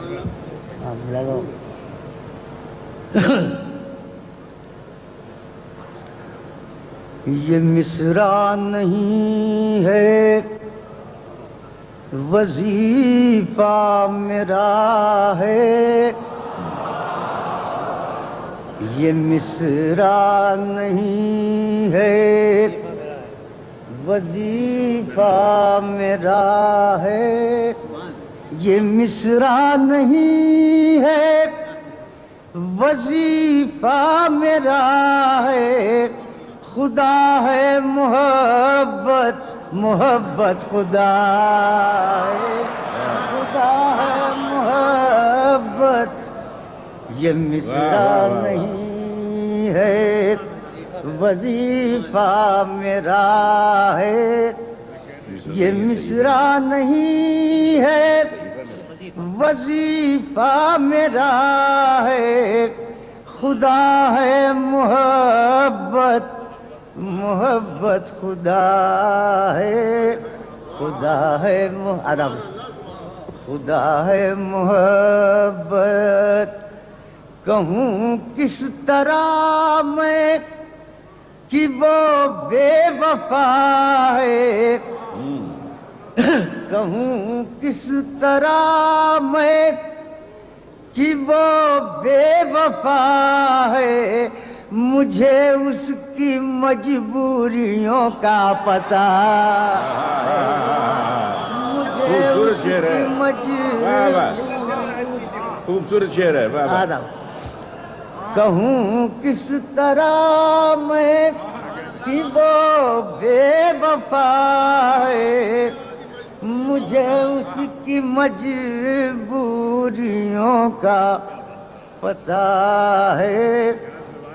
اب لگو یہ مصرع نہیں ہے وظیفہ میرا ہے، یہ مصرع نہیں ہے وظیفہ میرا ہے، یہ مصرع نہیں ہے وظیفہ میرا ہے، خدا ہے محبت محبت خدا ہے، خدا ہے محبت، یہ مصرع نہیں ہے وظیفہ میرا ہے، یہ مصرع نہیں ہے وظیفہ میرا ہے، خدا ہے محبت محبت خدا ہے، خدا ہے خدا ہے محبت، کہوں کس طرح میں کہ وہ بے وفا ہے، کہوں کس طرح میں کہ وہ بے وفا ہے، مجھے اس کی مجبوریوں کا پتہ ہے، مجھے اس کی خوبصورت شعر ہے بابا۔ کہوں کس طرح میں کہ وہ بے وفا ہے، مجھے اس کی مجبوریوں کا پتہ ہے،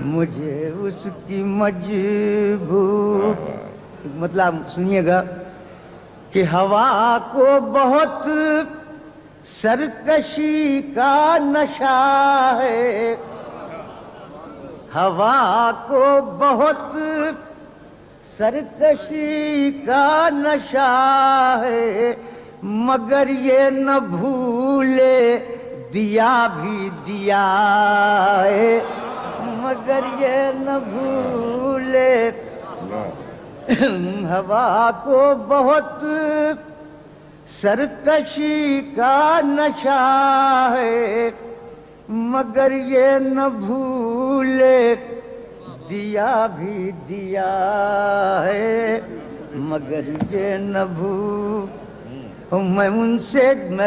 مجھے اس کی مطلب سنیے گا کہ ہوا کو بہت سرکشی کا نشہ ہے، ہوا کو بہت سرکشی کا نشہ ہے، مگر یہ نہ بھولے دیا بھی دیا ہے، مگر یہ نہ بھولے، ہوا کو بہت سرکشی کا نشہ ہے، مگر یہ نہ بھولے دیا بھی دیا ہے، مگر یہ نہ میں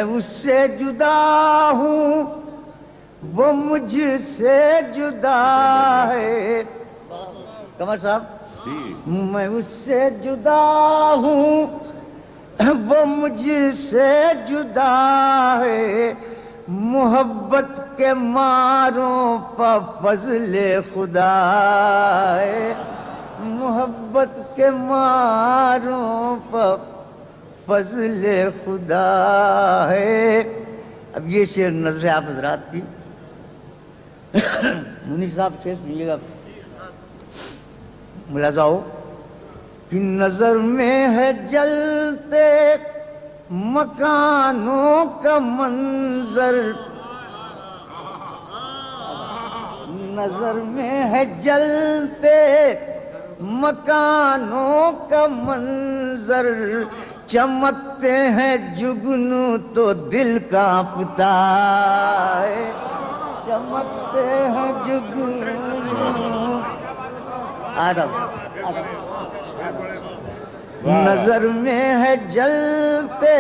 اس سے جدا ہوں، وہ مجھ سے جدا ہے، قمر صاحب میں اس سے جدا ہوں، وہ مجھ سے جدا ہے، محبت کے ماروں پہ فضل خدا ہے، محبت کے ماروں پہ فضل خدا ہے۔ اب یہ شعر نظر آپ حضرات کی، منی صاحب سے سنیے گا، ملاحظہ ہو کہ نظر میں ہے جلتے مکانوں کا منظر، نظر میں ہے جلتے مکانوں کا منظر، چمکتے ہیں جگنو تو دل کانپتا ہے، چمکتے ہیں جگنو، نظر میں ہے جلتے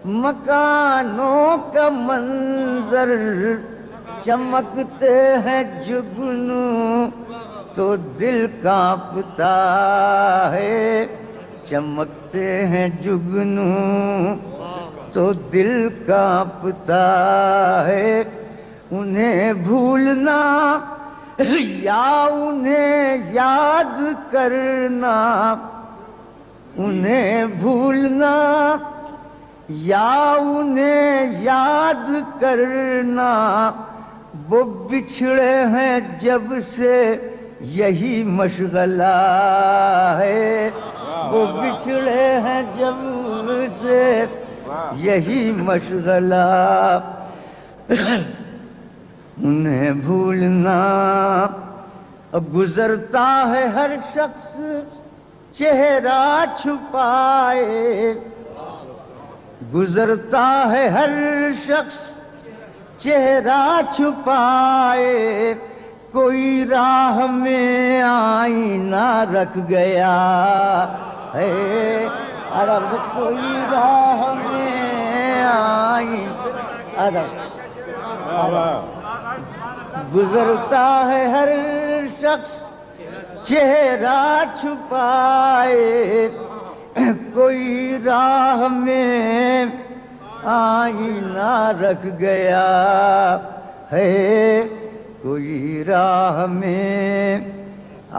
مکانوں کا منظر، چمکتے ہیں جگنو تو دل کانپتا ہے، چمکتے ہیں جگنو تو دل کانپتا ہے، انہیں بھولنا یا انہیں یاد کرنا، انہیں بھولنا یا انہیں یاد کرنا، وہ بچھڑے ہیں جب سے یہی مشغلہ ہے، وہ بچھڑے ہیں جب سے یہی مشغلہ، انہیں بھولنا گزرتا ہے ہر شخص چہرہ چھپائے، گزرتا ہے ہر شخص چہرہ چھپائے، کوئی راہ میں آئینہ رکھ گیا ہے، عرب کوئی راہ میں آئینہ گزرتا ہے ہر شخص چہرہ چھپائے، کوئی راہ میں آئینہ رکھ گیا ہے، کوئی راہ میں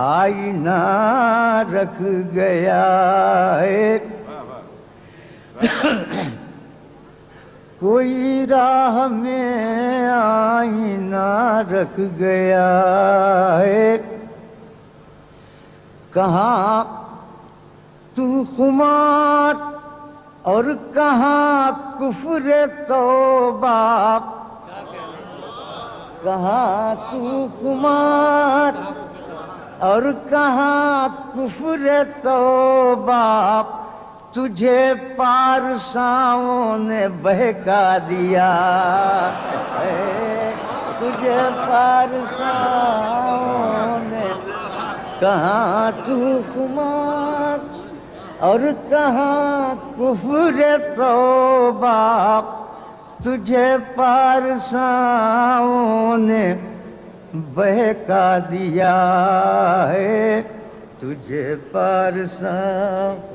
آئینہ رکھ گیا ہے، کوئی راہ میں آئینہ رکھ گیا ہے، کہاں تو خمار اور کہاں کفر توبہ، کہاں تو خمار اور کہاں کفر توبہ، تجھے پارساؤں نے بہکا دیا ہے، تجھے پارساؤں نے، کہاں تو خمار اور کہاں کفر توبہ، تجھے پارساؤں نے بہکا دیا ہے، تجھے پارساؤں